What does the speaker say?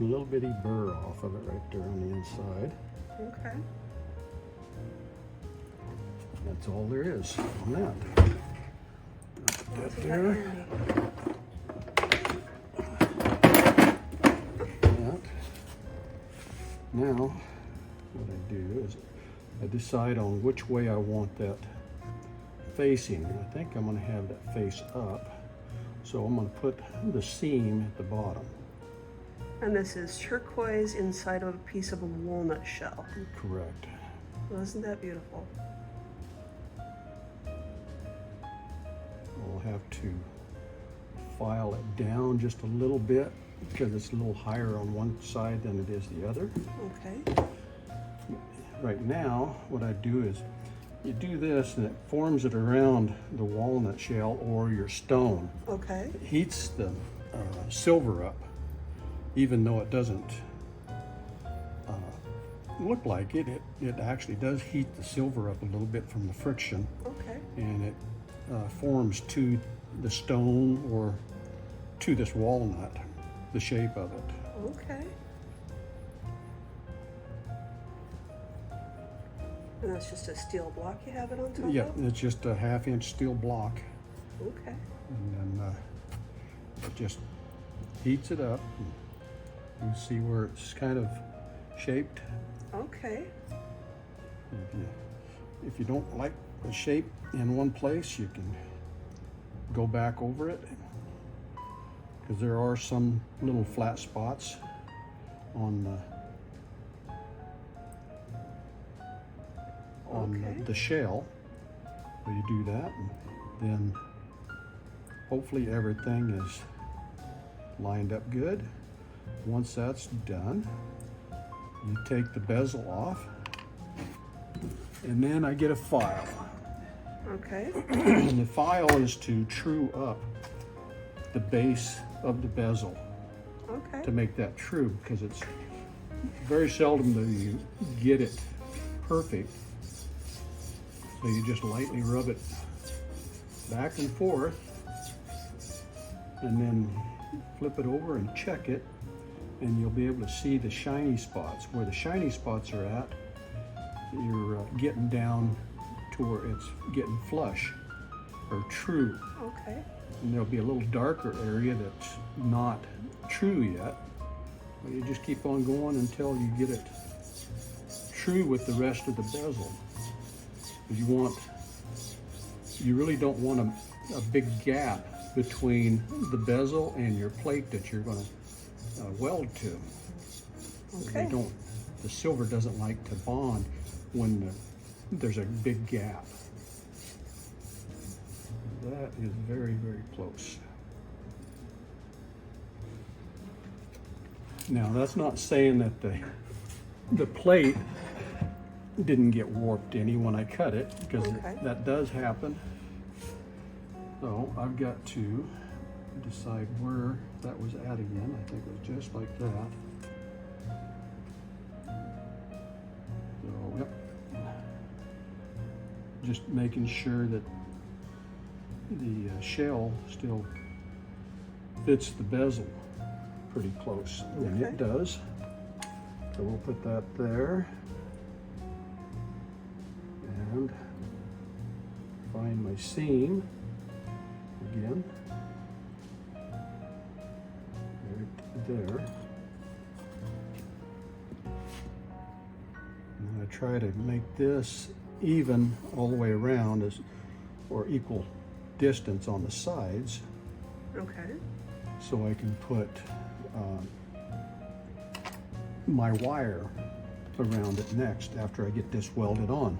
a little bitty burr off of it right there on the inside. Okay. That's all there is on that. Put that there. That. Now, what I do is I decide on which way I want that facing. I think I'm going to have that face up. So I'm going to put the seam at the bottom. And this is turquoise inside of a piece of a walnut shell. Correct. Well, isn't that beautiful? I'll have to file it down just a little bit because it's a little higher on one side than it is the other. Okay. Right now, what I do is you do this and it forms it around the walnut shell or your stone. Okay. It heats the silver up, even though it doesn't look like it. It actually does heat the silver up a little bit from the friction. Okay. And it forms to the stone or to this walnut, the shape of it. Okay. And that's just a steel block you have it on top Yeah, of? it's just a 1/2-inch steel block. Okay. And then it just heats it up. You see where it's kind of shaped. Okay. If you don't like the shape in one place, you can go back over it, because there are some little flat spots on the shell. So you do that, and then hopefully everything is lined up good. Once that's done, you take the bezel off, and then I get a file. Okay. And the file is to true up the base of the bezel Okay. to make that true, because it's very seldom that you get it perfect. So you just lightly rub it back and forth, and then flip it over and check it, and you'll be able to see the shiny spots. Where the shiny spots are at, you're getting down to where it's getting flush or true. Okay. And there'll be a little darker area that's not true yet. But you just keep on going until you get it true with the rest of the bezel. You really don't want a big gap between the bezel and your plate that you're going to weld to. Okay. The silver doesn't like to bond when there's a big gap. That is very, very close. Now, that's not saying that the plate didn't get warped any when I cut it, because that does happen. So I've got to decide where that was at again. I think it was just like that. So, yep. Just making sure that the shell still fits the bezel pretty close. And it does. So we'll put that there. And find my seam again. Right there. And I try to make this even all the way around, or equal distance on the sides. Okay. So I can put my wire around it next after I get this welded on.